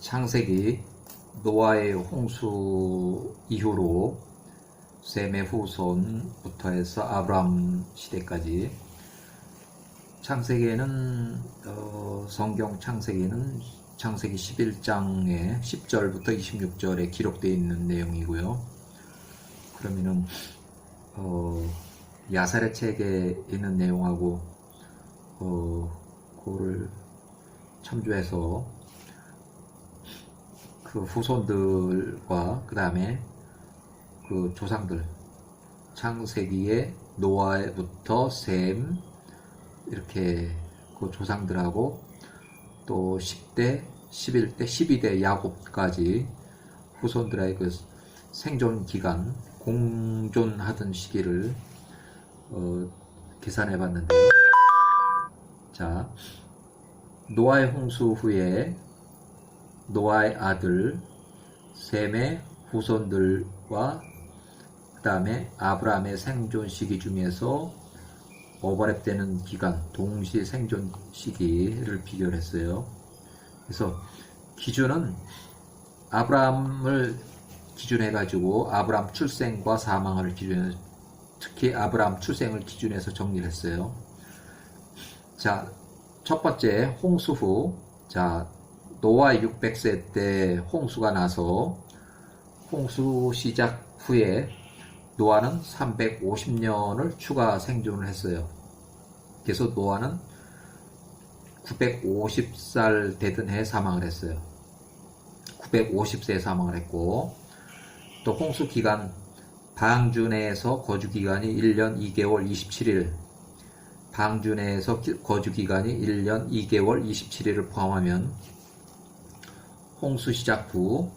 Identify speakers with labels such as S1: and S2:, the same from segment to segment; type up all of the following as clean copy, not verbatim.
S1: 창세기 노아의 홍수 이후로 셈의 후손부터 해서 아브라함 시대까지 창세기에는 성경 창세기는 창세기 11장에 10절부터 26절에 기록되어 있는 내용이고요. 그러면은 야사렛 책에 있는 내용하고 그거를 참조해서 그 후손들과 그 다음에 그 조상들 창세기에 노아부터 셈 이렇게 그 조상들하고 또 10대, 11대, 12대 야곱까지 후손들의 그 생존 기간, 공존하던 시기를 계산해 봤는데요. 자, 노아의 홍수 후에 노아의 아들 셈의 후손들과 그 다음에 아브라함의 생존 시기 중에서 오버랩되는 기간, 동시 생존 시기를 비교를 했어요. 그래서 기준은 아브라함을 기준해 가지고 아브라함 출생과 사망을 기준해, 특히 아브라함 출생을 기준해서 정리를 했어요. 자, 첫 번째 홍수 후, 자, 노아 600세 때 홍수가 나서 홍수 시작 후에 노아는 350년을 추가 생존을 했어요. 그래서 노아는 950살 되던 해에 사망을 했어요. 950세에 사망을 했고, 또 홍수 기간 방주 내에서 거주 기간이 1년 2개월 27일, 방주 내에서 거주 기간이 1년 2개월 27일을 포함하면 홍수 시작 후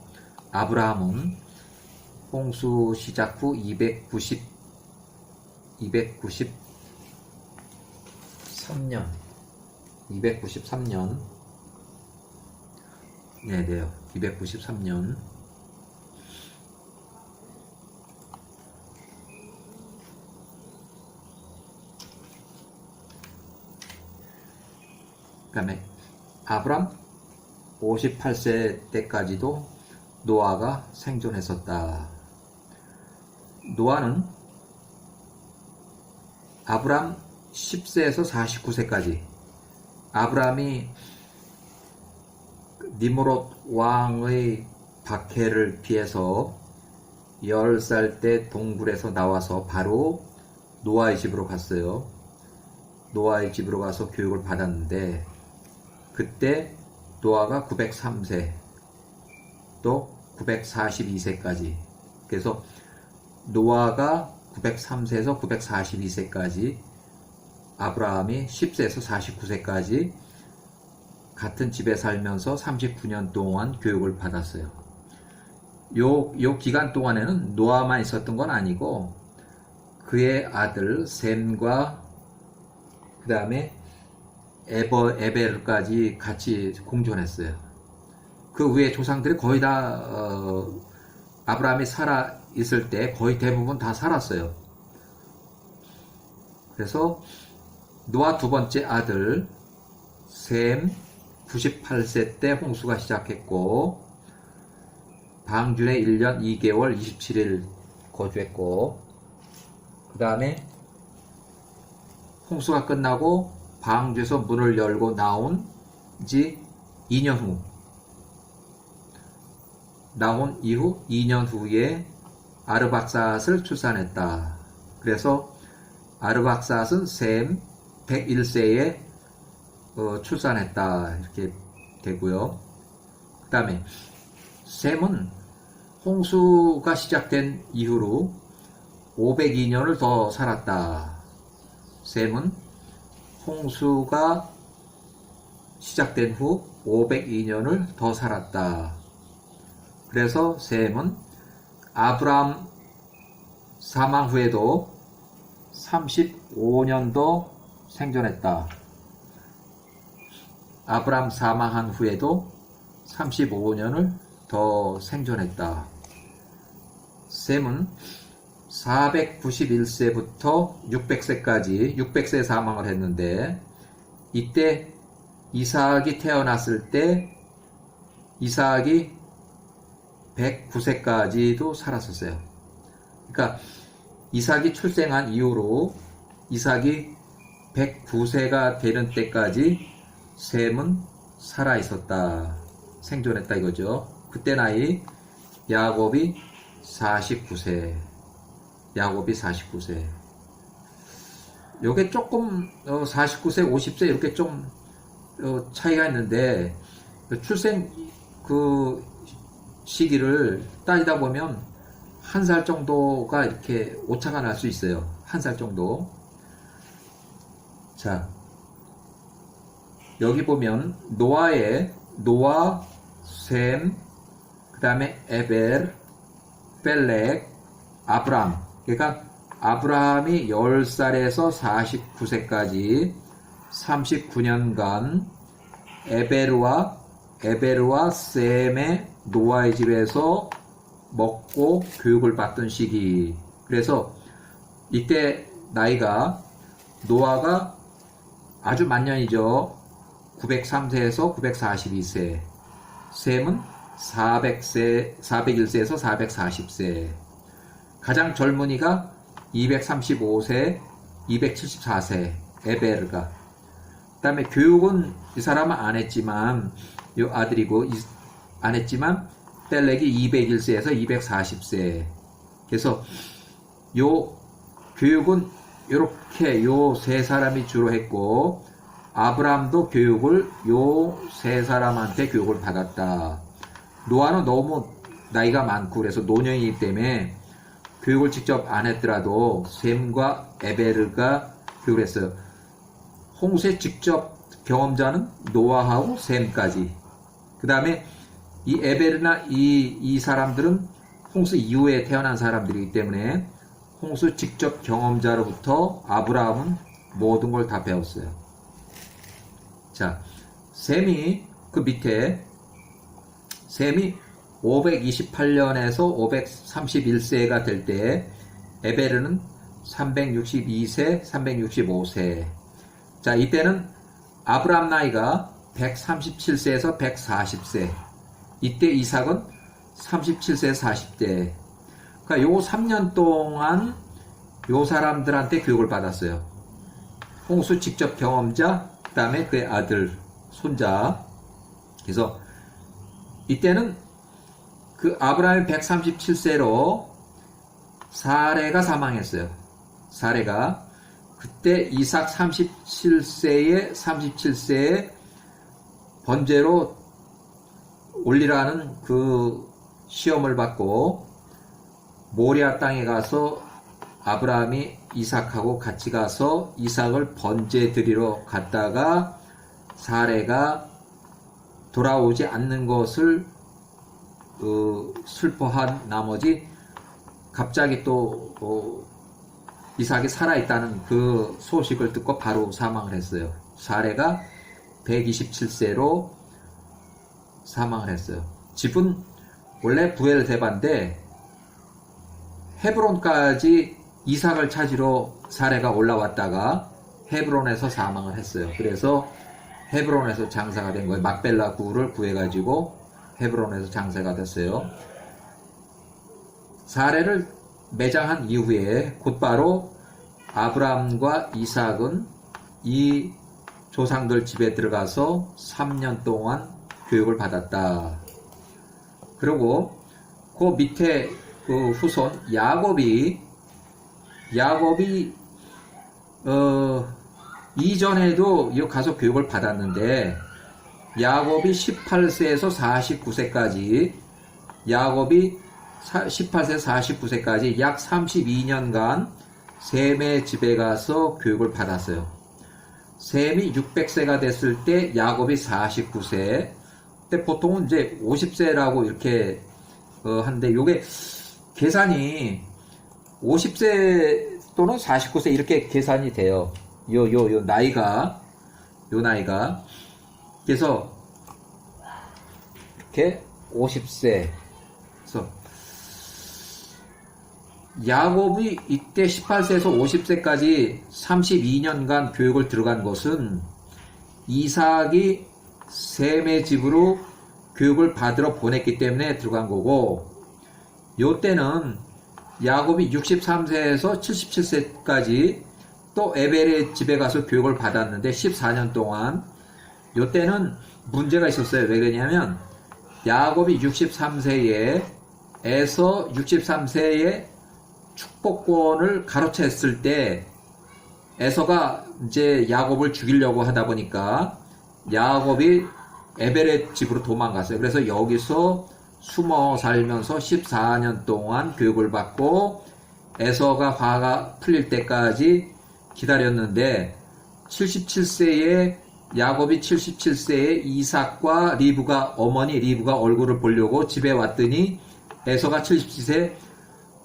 S1: 아브라함은 홍수 시작 후 293년 네, 돼요. 293년 그 다음에 아브람 58세 때까지도 노아가 생존했었다. 노아는 아브람 10세에서 49세까지 아브람이 니므롯 왕의 박해를 피해서 10살 때 동굴에서 나와서 바로 노아의 집으로 갔어요. 노아의 집으로 가서 교육을 받았는데 그때 노아가 903세 또 942세까지 그래서 노아가 903세에서 942세까지 아브라함이 10세에서 49세까지 같은 집에 살면서 39년 동안 교육을 받았어요. 요 기간 동안에는 노아만 있었던 건 아니고 그의 아들 셈과 그 다음에 에벨까지 같이 공존했어요. 그 위에 조상들이 거의 다 아브라함이 살아 있을 때 거의 대부분 다 살았어요. 그래서 노아 두 번째 아들 셈 98세 때 홍수가 시작했고 방주에 1년 2개월 27일 거주했고 그 다음에 홍수가 끝나고 방주에서 문을 열고 나온 지 2년 후 나온 이후 2년 후에 아르박삿을 출산했다. 그래서 아르박삿은 셈 101세에 출산했다. 이렇게 되고요. 그 다음에 셈은 홍수가 시작된 이후로 502년을 더 살았다. 셈은 홍수가 시작된 후 502년을 더 살았다. 그래서 셈은 아브라함 사망 후에도 35년도 생존했다. 아브라함 사망한 후에도 35년을 더 생존했다. 셈은 491세부터 600세까지 600세에 사망을 했는데 이때 이삭이 태어났을 때 이삭이 109세까지도 살았었어요. 그러니까 이삭이 출생한 이후로 이삭이 109세가 되는 때까지 셈은 살아 있었다. 생존했다 이거죠. 그때 나이 야곱이 49세. 야곱이 49세. 요게 조금 49세, 50세 이렇게 좀 차이가 있는데 출생 그 시기를 따지다 보면 한 살 정도가 이렇게 오차가 날 수 있어요. 한 살 정도. 자, 여기 보면 노아, 셈, 그 다음에 에벨, 펠렉, 아브람. 그러니까 아브라함이 10살에서 49세까지 39년간 에베르와 셈의 노아의 집에서 먹고 교육을 받던 시기. 그래서 이때 나이가 노아가 아주 만년이죠. 903세에서 942세. 셈은 401세에서 440세. 가장 젊은이가 235세, 274세. 에베르가. 그 다음에 교육은 이 사람은 안 했지만, 요 아들이고, 안 했지만, 펠렉이 201세에서 240세. 그래서 요 교육은 요렇게 요 세 사람이 주로 했고, 아브라함도 교육을 요 세 사람한테 교육을 받았다. 노아는 너무 나이가 많고 그래서 노년이기 때문에 교육을 직접 안 했더라도 셈과 에베르가 교육을 했어요. 홍수의 직접 경험자는 노아하고 셈까지. 그 다음에 이 에베르나 이 사람들은 홍수 이후에 태어난 사람들이기 때문에 홍수 직접 경험자로부터 아브라함은 모든 걸 다 배웠어요. 자, 셈이 그 밑에 셈이 528년에서 531세가 될 때 에베르는 362세, 365세. 자, 이때는 아브라함 나이가 137세에서 140세. 이때 이삭은 37세, 40대. 그러니까 요 3년 동안 요 사람들한테 교육을 받았어요. 홍수 직접 경험자, 그 다음에 그의 아들, 손자. 그래서 이때는 그 아브라함이 137세로 사레가 사망했어요. 사레가. 그때 이삭 37세에 번제로 올리라는 그 시험을 받고 모리아 땅에 가서 아브라함이 이삭하고 같이 가서 이삭을 번제 드리러 갔다가 사레가 돌아오지 않는 것을 슬퍼한 나머지 갑자기 또 이삭이 살아있다는 그 소식을 듣고 바로 사망을 했어요. 사레가 127세로 사망을 했어요. 집은 원래 부엘세바인데 헤브론까지 이삭을 찾으러 사레가 올라왔다가 헤브론에서 사망을 했어요. 그래서 헤브론에서 장사가 된 거예요. 막벨라 구를 구해가지고 헤브론에서 장사가 됐어요. 사레를 매장한 이후에 곧바로 아브라함과 이삭은 이 조상들 집에 들어가서 3년 동안 교육을 받았다. 그리고 그 밑에 그 후손 야곱이 이전에도 가서 교육을 받았는데 야곱이 18세에서 49세까지 야곱이 18세 49세까지 약 32년간 셈의 집에 가서 교육을 받았어요. 셈이 600세가 됐을 때 야곱이 49세. 근데 보통은 이제 50세라고 이렇게 한데 요게 계산이 50세 또는 49세 이렇게 계산이 돼요. 요 나이가 그래서 이렇게 50세. 그래서 야곱이 이때 18세에서 50세까지 32년간 교육을 들어간 것은 이삭이 셈의 집으로 교육을 받으러 보냈기 때문에 들어간 거고, 요 때는 야곱이 63세에서 77세까지 또 에벨의 집에 가서 교육을 받았는데 14년 동안. 요 때는 문제가 있었어요. 왜 그러냐면 야곱이 63세에 에서 63세에 축복권을 가로챘을 때 에서가 이제 야곱을 죽이려고 하다 보니까 야곱이 에벨의 집으로 도망갔어요. 그래서 여기서 숨어 살면서 14년 동안 교육을 받고 에서가 화가 풀릴 때까지 기다렸는데 77세에 야곱이 77세에 이삭과 리브가 어머니 리브가 얼굴을 보려고 집에 왔더니 에서가 77세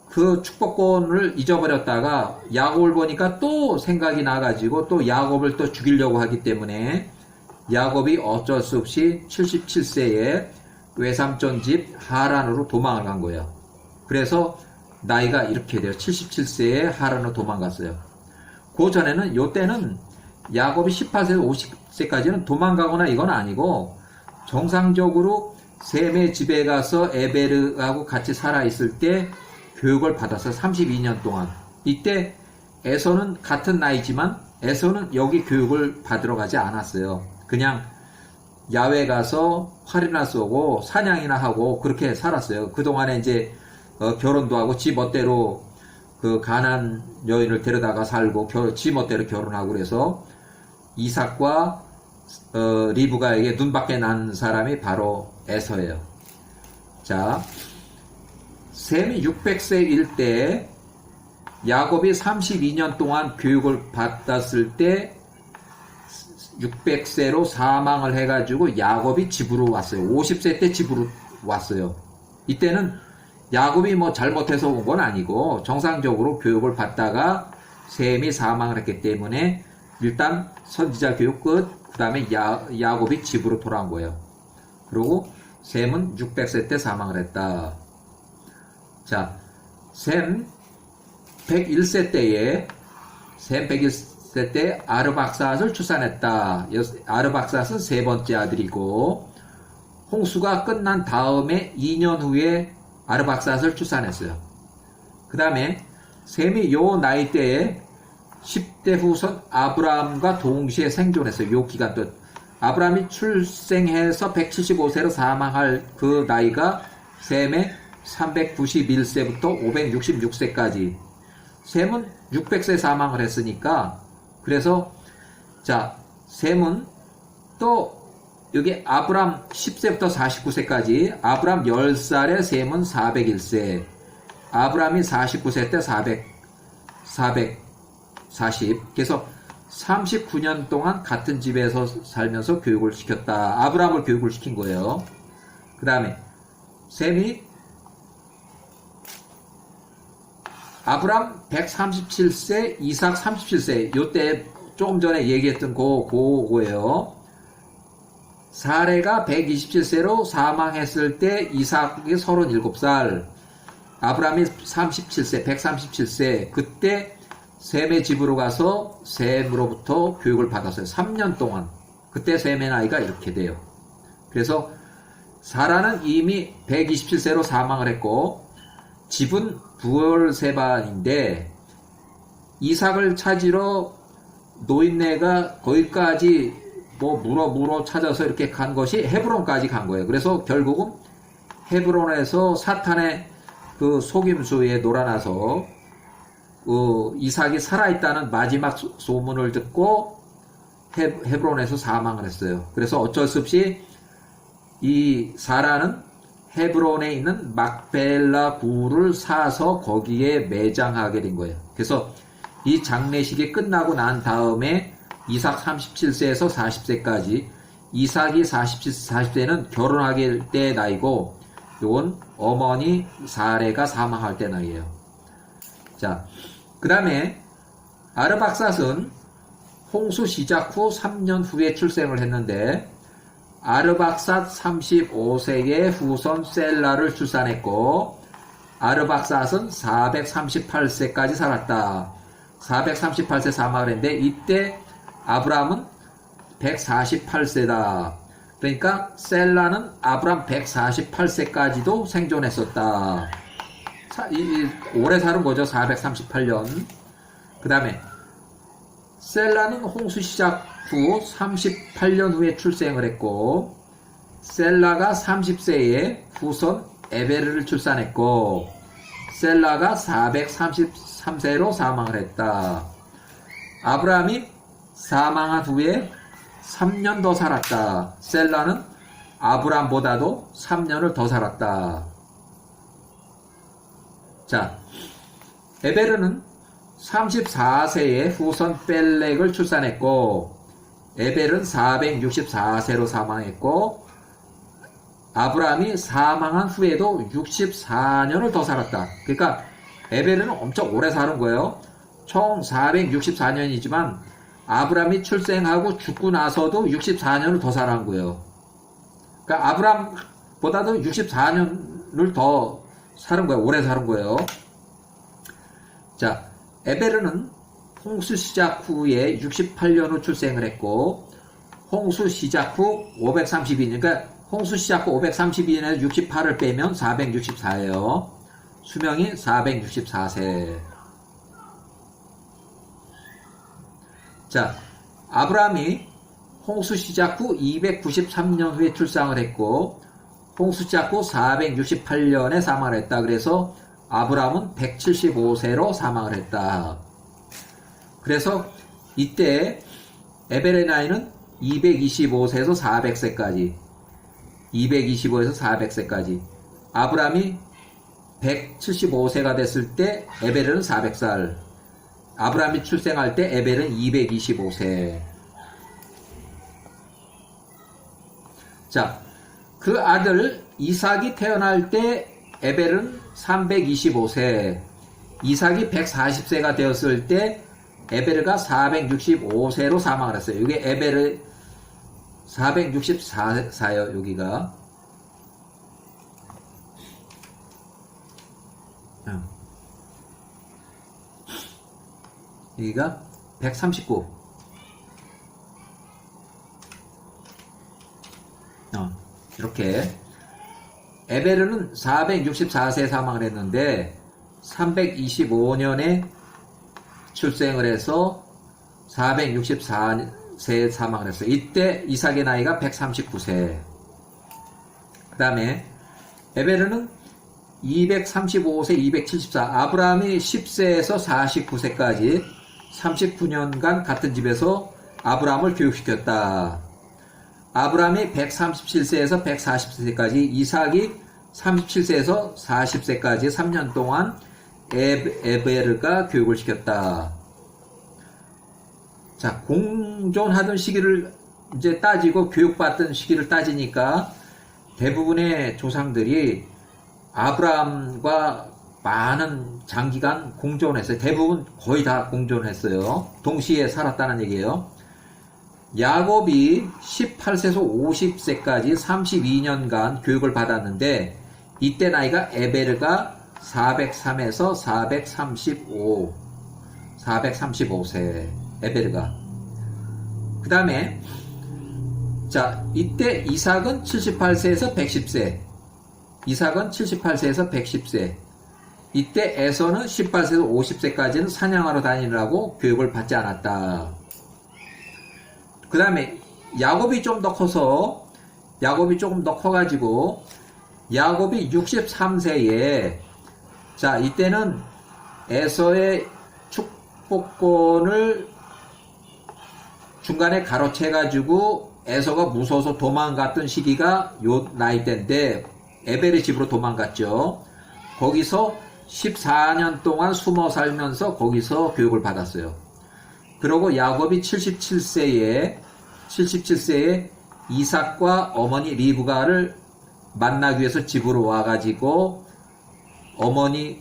S1: 그 축복권을 잊어버렸다가 야곱을 보니까 또 생각이 나가지고 또 야곱을 또 죽이려고 하기 때문에 야곱이 어쩔 수 없이 77세에 외삼촌 집 하란으로 도망을 간 거예요. 그래서 나이가 이렇게 돼요. 77세에 하란으로 도망갔어요. 그 전에는 요 때는 야곱이 18세에서 50세까지는 도망가거나 이건 아니고 정상적으로 셈의 집에 가서 에베르하고 같이 살아있을 때 교육을 받았어요. 32년 동안. 이때 에서는 같은 나이지만 에서는 여기 교육을 받으러 가지 않았어요. 그냥 야외 가서 활이나 쏘고 사냥이나 하고 그렇게 살았어요. 그동안에 이제 결혼도 하고 지 멋대로 그 가난 여인을 데려다가 살고 지 멋대로 결혼하고 그래서 이삭과 리브가에게 눈밖에 난 사람이 바로 에서예요. 자, 셈이 600세일 때 야곱이 32년 동안 교육을 받았을 때 600세로 사망을 해가지고 야곱이 집으로 왔어요. 50세 때 집으로 왔어요. 이때는 야곱이 뭐 잘못해서 온 건 아니고 정상적으로 교육을 받다가 셈이 사망을 했기 때문에 일단 선지자 교육 끝, 그 다음에 야곱이 집으로 돌아온 거예요. 그리고 셈은 600세 때 사망을 했다. 자, 셈 101세 때에 셈 101세 때 아르박삿을 출산했다. 아르박삿은 세 번째 아들이고 홍수가 끝난 다음에 2년 후에 아르박삿을 출산했어요. 그 다음에 셈이 요 나이 때에 10대 후손 아브라함과 동시에 생존했어요. 요 기간 동안. 아브라함이 출생해서 175세로 사망할 그 나이가 셈의 391세부터 566세까지. 셈은 600세 사망을 했으니까 그래서 자, 셈은 또 여기 아브람 10세부터 49세까지 아브람 10살에 셈은 401세 아브람이 49세 때 440 그래서 39년 동안 같은 집에서 살면서 교육을 시켰다. 아브람을 교육을 시킨 거예요. 그 다음에 셈이 아브람 137세 이삭 37세 요때 조금 전에 얘기했던 그거예요. 사레가 127세로 사망했을 때 이삭이 37살 아브람이 37세 137세 그때 셈의 집으로 가서 셈으로부터 교육을 받았어요. 3년 동안. 그때 셈의 나이가 이렇게 돼요. 그래서 사라는 이미 127세로 사망을 했고 집은 부엘세바인데 이삭을 찾으러 노인네가 거기까지 뭐 물어 찾아서 이렇게 간 것이 헤브론까지 간 거예요. 그래서 결국은 헤브론에서 사탄의 그 속임수에 놀아나서 이삭이 살아있다는 마지막 소문을 듣고 헤브론에서 사망을 했어요. 그래서 어쩔 수 없이 이 사라는 헤브론에 있는 막벨라 굴을 사서 거기에 매장하게 된 거예요. 그래서 이 장례식이 끝나고 난 다음에 이삭 37세에서 40세까지 이삭이 40세는 결혼하게 때 나이고 이건 어머니 사레가 사망할 때 나이에요. 자, 그 다음에 아르박삿은 홍수 시작 후 3년 후에 출생을 했는데 아르박삿 35세의 후손 셀라를 출산했고 아르박삿은 438세까지 살았다. 438세 사망을 했는데 이때 아브라함은 148세다. 그러니까 셀라는 아브람 148세까지도 생존했었다. 오래 사는 거죠. 438년. 그 다음에 셀라는 홍수 시작 후 38년 후에 출생을 했고, 셀라가 30세에 후손 에베르를 출산했고, 셀라가 433세로 사망을 했다. 아브라함이 사망한 후에 3년 더 살았다. 셀라는 아브라함보다도 3년을 더 살았다. 자, 에베르는 34세에 후손 벨렉을 출산했고, 에벨은 464세로 사망했고, 아브라함이 사망한 후에도 64년을 더 살았다. 그러니까 에벨은 엄청 오래 사는 거예요. 총 464년이지만 아브라함이 출생하고 죽고 나서도 64년을 더 살아난 거예요. 그러니까 아브라함보다도 64년을 더 사는 거예요. 오래 사는 거예요. 자, 에베르는 홍수 시작 후에 68년 후 출생을 했고, 홍수 시작 후 532년, 그러니까 홍수 시작 후 532년에서 68을 빼면 464예요. 수명이 464세. 자, 아브라함이 홍수 시작 후 293년 후에 출생을 했고, 홍수 시작 후 468년에 사망을 했다. 그래서 아브라함은 175세로 사망을 했다. 그래서 이때 에벨의 나이는 225세에서 400세까지, 225에서 400세까지. 아브라함이 175세가 됐을 때 에벨은 400살. 아브라함이 출생할 때 에벨은 225세. 자, 그 아들 이삭이 태어날 때 에벨은 325세. 이삭이 140세가 되었을 때 에베르가 465세로 사망을 했어요. 이게 에베르 464사요, 여기가. 여기가 139. 이렇게. 에베르는 464세에 사망을 했는데, 325년에 출생을 해서 464세에 사망을 했어요. 이때 이삭의 나이가 139세. 그 다음에 에베르는 235세, 274. 아브라함이 10세에서 49세까지 39년간 같은 집에서 아브라함을 교육시켰다. 아브라함이 137세에서 140세까지, 이삭이 37세에서 40세까지 3년 동안 에베르가 교육을 시켰다. 자, 공존하던 시기를 이제 따지고 교육받던 시기를 따지니까 대부분의 조상들이 아브라함과 많은 장기간 공존했어요. 대부분 거의 다 공존했어요. 동시에 살았다는 얘기예요. 야곱이 18세에서 50세까지 32년간 교육을 받았는데, 이때 나이가 에베르가 403에서 435세, 에베르가. 그 다음에, 자, 이때 이삭은 78세에서 110세. 이삭은 78세에서 110세. 이때 에서는 18세에서 50세까지는 사냥하러 다니느라고 교육을 받지 않았다. 그 다음에 야곱이 좀 더 커서, 야곱이 조금 더 커가지고, 야곱이 63세에, 자, 이때는 에서의 축복권을 중간에 가로채가지고 에서가 무서워서 도망갔던 시기가 요 나이대인데, 에벨의 집으로 도망갔죠. 거기서 14년 동안 숨어 살면서 거기서 교육을 받았어요. 그러고 야곱이 77세에 이삭과 어머니 리브가를 만나기 위해서 집으로 와가지고 어머니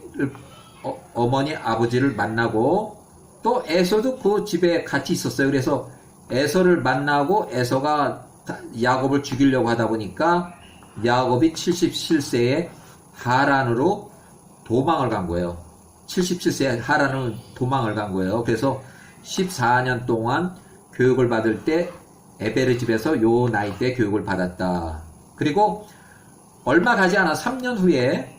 S1: 아버지를 만나고, 또 에서도 그 집에 같이 있었어요. 그래서 에서를 만나고 에서가 야곱을 죽이려고 하다 보니까 야곱이 77세에 하란으로 도망을 간 거예요. 77세에 하란으로 도망을 간 거예요. 그래서 14년 동안 교육을 받을 때 에베르 집에서 요 나이 때 교육을 받았다. 그리고 얼마 가지 않아 3년 후에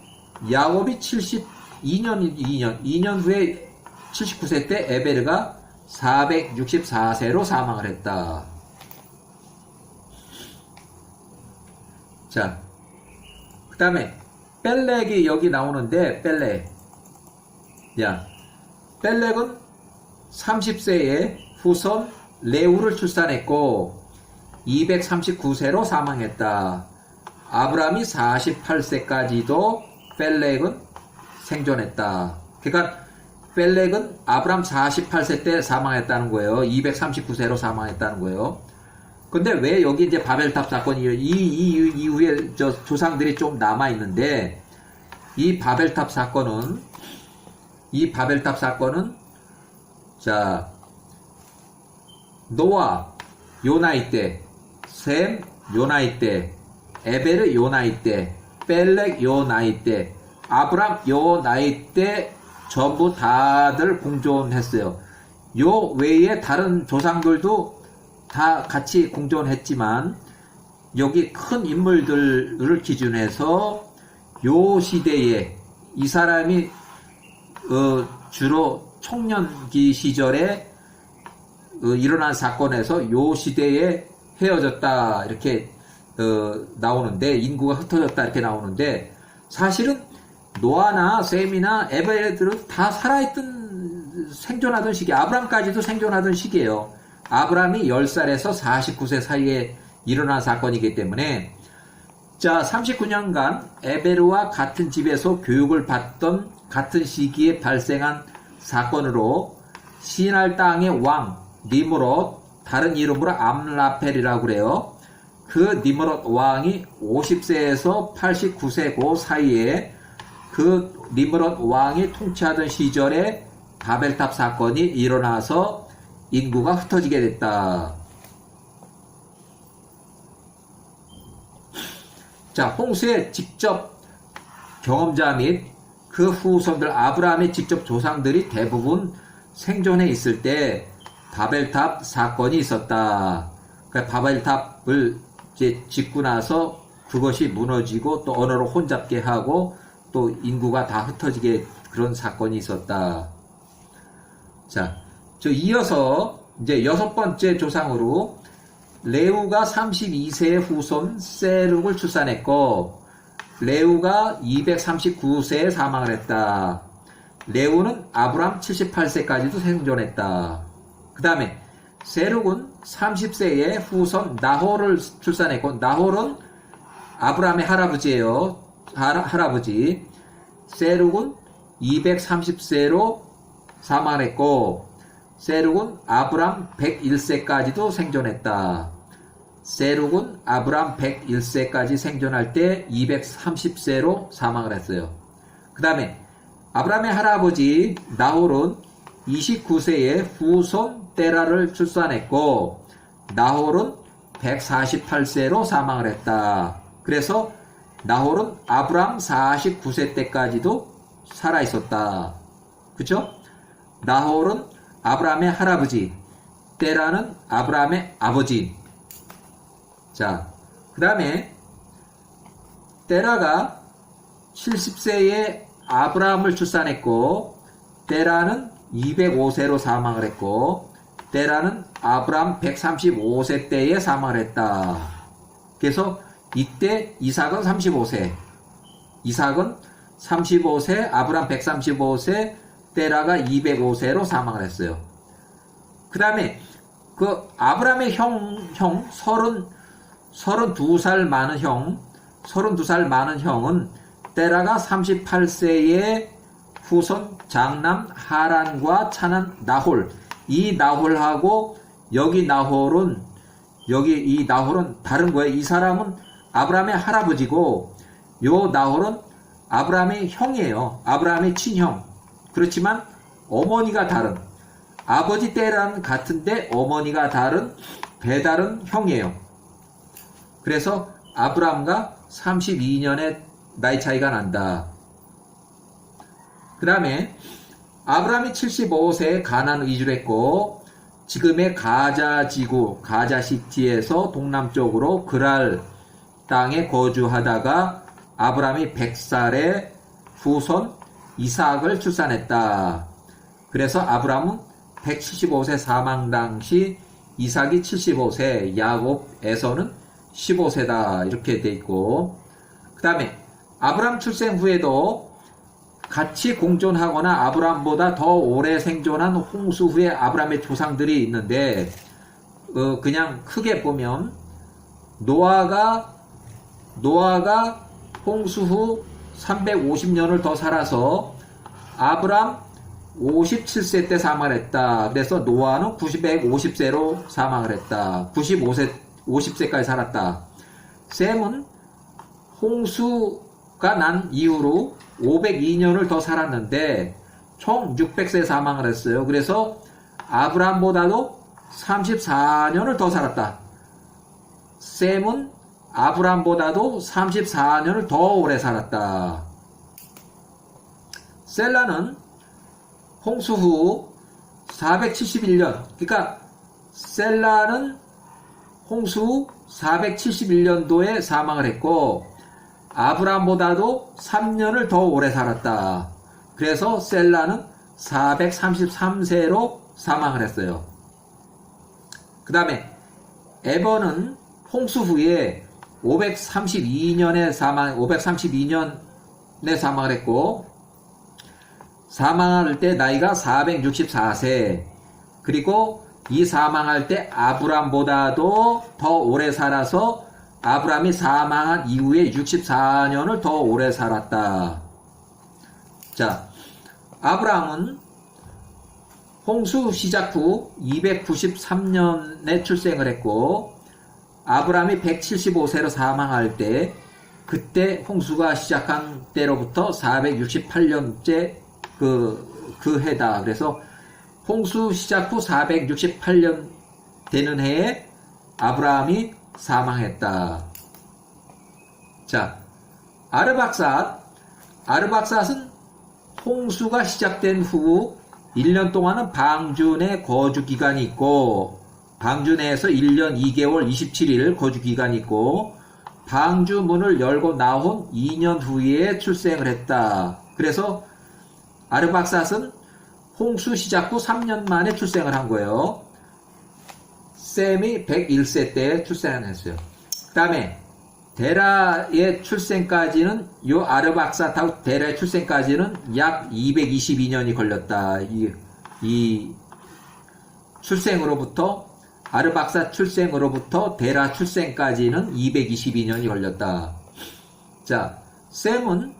S1: 야곱이 2년 후에 79세 때 에베르가 464세로 사망을 했다. 자, 그 다음에 뺄렉이 여기 나오는데 뺄렉은 30세에 후손 레우를 출산했고 239세로 사망했다. 아브라함이 48세까지도 뺄렉은 생존했다. 그러니까 뺄렉은 아브라함 48세 때 사망했다는 거예요. 239세로 사망했다는 거예요. 근데 왜 여기 이제 바벨탑 사건이 이 이후에 저 조상들이 좀 남아 있는데 이 바벨탑 사건은 자 노아 요 나이 때, 셈 요 나이 때, 에베르 요 나이 때, 뺄렉 요 나이 때, 아브람 요 나이 때 전부 다들 공존했어요. 요 외에 다른 조상들도 다 같이 공존했지만 여기 큰 인물들을 기준해서 요 시대에 이 사람이 주로 청년기 시절에 일어난 사건에서 요 시대에 헤어졌다 이렇게 나오는데 인구가 흩어졌다 이렇게 나오는데 사실은 노아나 셈이나 에베르들은 다 살아있던 생존하던 시기, 아브람까지도 생존하던 시기예요. 아브람이 10살에서 49세 사이에 일어난 사건이기 때문에 자 39년간 에베르와 같은 집에서 교육을 받던 같은 시기에 발생한 사건으로 시날 땅의 왕 니므롯, 다른 이름으로 암라펠이라고 그래요. 그 니므롯 왕이 50세에서 89세 그 사이에 그 니므롯 왕이 통치하던 시절에 바벨탑 사건이 일어나서 인구가 흩어지게 됐다. 자, 홍수의 직접 경험자 및 그 후손들 아브라함의 직접 조상들이 대부분 생존해 있을 때 바벨탑 사건이 있었다. 그러니까 바벨탑을 이제 짓고 나서 그것이 무너지고 또 언어를 혼잡게 하고 또 인구가 다 흩어지게 그런 사건이 있었다. 자, 이어서 이제 6번째 조상으로 레우가 32세의 후손 세룩을 출산했고 레우가 239세에 사망을 했다. 레우는 아브람 78세까지도 생존했다. 그 다음에 세룩은 30세의 후손 나홀을 출산했고 나홀은 아브람의 할아버지예요. 할아버지. 세룩은 230세로 사망을 했고 세룩은 아브람 101세까지도 생존했다. 세룩은 아브람 101세까지 생존할 때 230세로 사망을 했어요. 그 다음에 아브람의 할아버지 나홀은 29세에 후손 데라를 출산했고 나홀은 148세로 사망을 했다. 그래서 나홀은 아브람 49세 때까지도 살아있었다. 그쵸? 나홀은 아브람의 할아버지, 데라는 아브람의 아버지. 자, 그 다음에 데라가 70세에 아브라함을 출산했고 데라는 205세로 사망을 했고 데라는 아브라함 135세 때에 사망을 했다. 그래서 이때 이삭은 35세, 아브라함 135세, 데라가 205세로 사망을 했어요. 그 다음에 그 아브라함의 형 32살 많은 형은 데라가 38세의 후손 장남 하란과 차는 나홀. 이 나홀하고 이 나홀은 다른 거예요. 이 사람은 아브라함의 할아버지고 요 나홀은 아브라함의 형이에요. 아브라함의 친형. 그렇지만 어머니가 다른, 아버지 때랑 같은데 어머니가 다른 배다른 형이에요. 그래서 아브라함과 32년의 나이 차이가 난다. 그 다음에 아브라함이 75세에 가나안 이주를 했고 지금의 가자 지구, 가자 시티에서 동남쪽으로 그랄 땅에 거주하다가 아브라함이 100살의 후손 이삭을 출산했다. 그래서 아브라함은 175세 사망 당시 이삭이 75세, 야곱, 에서는 15세다. 이렇게 돼 있고, 그 다음에 아브라함 출생 후에도 같이 공존하거나 아브라함보다 더 오래 생존한 홍수 후에 아브라함의 조상들이 있는데, 그냥 크게 보면 노아가 홍수 후 350년을 더 살아서 아브라함 57세 때 사망을 했다. 그래서 노아는 950세로 사망을 했다. 50세까지 살았다. 셈은 홍수가 난 이후로 502년을 더 살았는데 총 600세 사망을 했어요. 그래서 아브라함보다도 34년을 더 살았다. 셈은 아브라함보다도 34년을 더 오래 살았다. 셀라는 홍수 후 471년, 그러니까 셀라는 홍수 후 471년도에 사망을 했고 아브라함보다도 3년을 더 오래 살았다. 그래서 셀라는 433세로 사망을 했어요. 그 다음에 에버는 홍수 후에 532년에 사망을 했고 사망할 때 나이가 464세. 그리고 이 사망할 때 아브람보다도 더 오래 살아서 아브람이 사망한 이후에 64년을 더 오래 살았다. 자, 아브람은 홍수 시작 후 293년에 출생을 했고 아브람이 175세로 사망할 때 그때 홍수가 시작한 때로부터 468년째 그 해다. 그래서 홍수 시작 후 468년 되는 해에 아브라함이 사망했다. 자, 아르박삿은 홍수가 시작된 후 1년 동안은 방주 내 거주 기간이 있고 방주 내에서 1년 2개월 27일 거주 기간이 있고 방주 문을 열고 나온 2년 후에 출생을 했다. 그래서 아르박삿은 홍수 시작 후 3년 만에 출생을 한 거예요. 셈이 101세 때 출생을 했어요. 그 다음에 데라의 출생까지는 요 아르박삿하고 데라의 출생까지는 약 222년이 걸렸다. 이 출생으로부터 아르박삿 출생으로부터 데라 출생까지는 222년이 걸렸다. 자, 셈은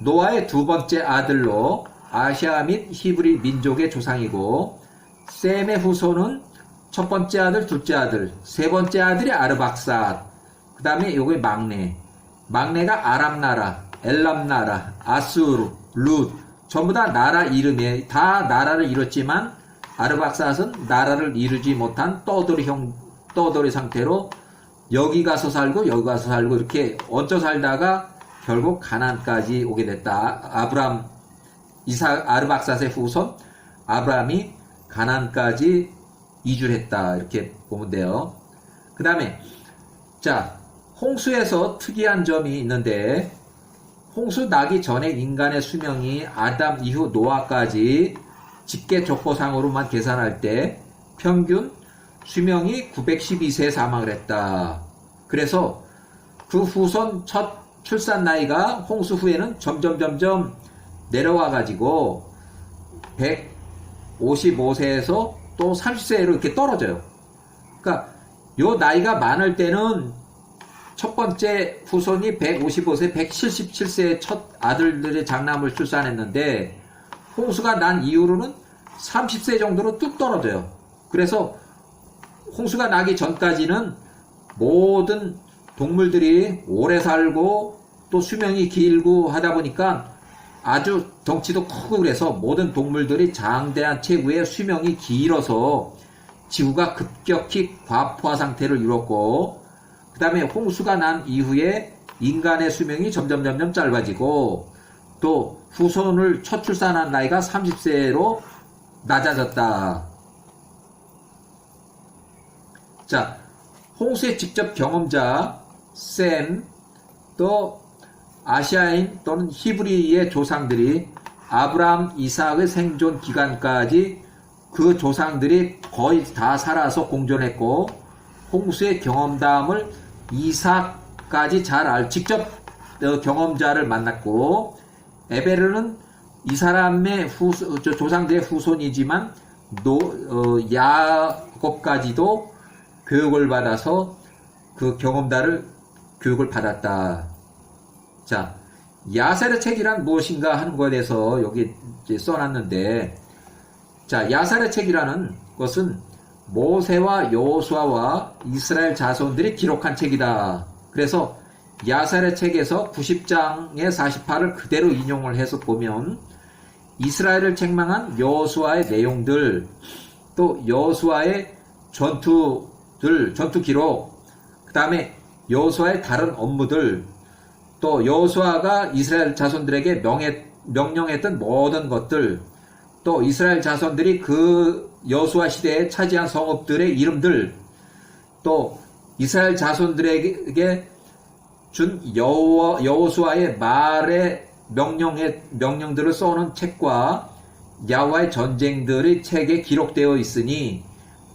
S1: 노아의 두 번째 아들로 아시아 및 히브리 민족의 조상이고 셈의 후손은 첫 번째 아들, 둘째 아들, 세 번째 아들이 아르박삿, 그 다음에 요게 막내가 아람 나라, 엘람 나라, 아수르, 룻, 전부 다 나라 이름에 다 나라를 이뤘지만 아르박삿은 나라를 이루지 못한 떠돌이 상태로 여기 가서 살고 여기 가서 살고 이렇게 얹혀 살다가 결국 가나안까지 오게 됐다. 아르박삿의 후손 아브람이 가나안까지 이주를 했다. 이렇게 보면 돼요. 그 다음에 자, 홍수에서 특이한 점이 있는데 홍수 나기 전에 인간의 수명이 아담 이후 노아까지 직계 족보상으로만 계산할 때 평균 수명이 912세에 사망을 했다. 그래서 그 후손 첫 출산 나이가 홍수 후에는 점점 내려와 가지고 155세에서 또 30세로 이렇게 떨어져요. 그러니까 요 나이가 많을 때는 첫 번째 후손이 155세, 177세의 첫 아들들의 장남을 출산했는데 홍수가 난 이후로는 30세 정도로 뚝 떨어져요. 그래서 홍수가 나기 전까지는 모든 동물들이 오래 살고 또 수명이 길고 하다 보니까 아주 덩치도 크고 그래서 모든 동물들이 장대한 체구에 수명이 길어서 지구가 급격히 과포화 상태를 이뤘고 그 다음에 홍수가 난 이후에 인간의 수명이 점점 짧아지고 또 후손을 첫 출산한 나이가 30세로 낮아졌다. 자, 홍수의 직접 경험자 셈, 또 아시아인 또는 히브리의 조상들이 아브라함, 이삭의 생존 기간까지 그 조상들이 거의 다 살아서 공존했고, 홍수의 경험담을 이삭까지 직접 경험자를 만났고, 에베르는 이 사람의 조상들의 후손이지만 야곱까지도 교육을 받아서 그 경험자를 교육을 받았다. 자, 야살의 책이란 무엇인가 하는 것에 대해서 여기 이제 써놨는데, 자, 야살의 책이라는 것은 모세와 여호수아와 이스라엘 자손들이 기록한 책이다. 그래서 야살의 책에서 90장의 48을 그대로 인용을 해서 보면 이스라엘을 책망한 여호수아의 내용들, 또 여호수아의 전투 기록, 그 다음에 여호수아의 다른 업무들, 또 여호수아가 이스라엘 자손들에게 명령했던 모든 것들, 또 이스라엘 자손들이 그 여호수아 시대에 차지한 성읍들의 이름들, 또 이스라엘 자손들에게 준 여호수아의 말의 명령들을 써놓은 책과 야와의 전쟁들의 책에 기록되어 있으니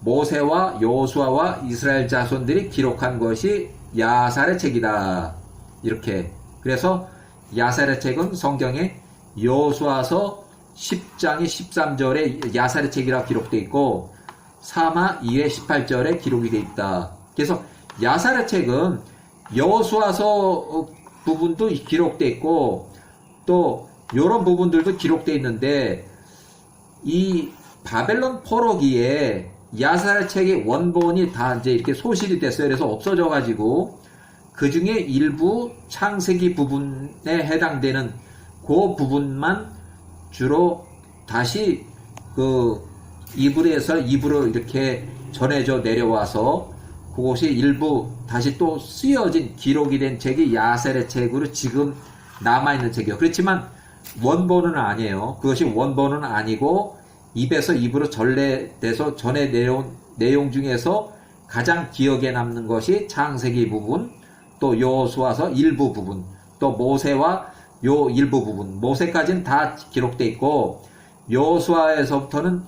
S1: 모세와 여호수아와 이스라엘 자손들이 기록한 것이 야살의 책이다. 이렇게. 그래서 야살의 책은 성경에 여호수아서 10장의 13절에 야살의 책이라고 기록되어 있고 사마 2회 18절에 기록이 되어 있다. 그래서 야살의 책은 여호수아서 부분도 기록되어 있고 또 이런 부분들도 기록되어 있는데, 이 바벨론 포로기에 야살의 책의 원본이 다 이제 이렇게 소실이 됐어요. 그래서 없어져 가지고 그 중에 일부 창세기 부분에 해당되는 그 부분만 주로 다시 그 이브리에서 입으로 이렇게 전해져 내려와서 그것이 일부 다시 또 쓰여진 기록이 된 책이 야살의 책으로 지금 남아있는 책이에요. 그렇지만 원본은 아니에요. 그것이 원본은 아니고 입에서 입으로 전래돼서 전해 내려온 내용 중에서 가장 기억에 남는 것이 창세기 부분, 또 여호수아서 일부 부분, 또 모세와 요 일부 부분, 모세까지는 다 기록돼 있고 여호수아에서부터는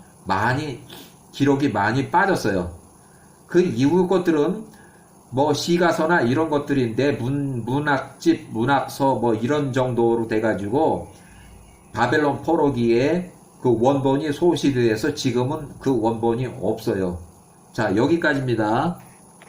S1: 기록이 많이 빠졌어요. 그 이후 것들은 뭐 시가서나 이런 것들인데 문학집, 문학서 뭐 이런 정도로 돼가지고 바벨론 포로기에 그 원본이 소실돼서 지금은 그 원본이 없어요. 자, 여기까지입니다.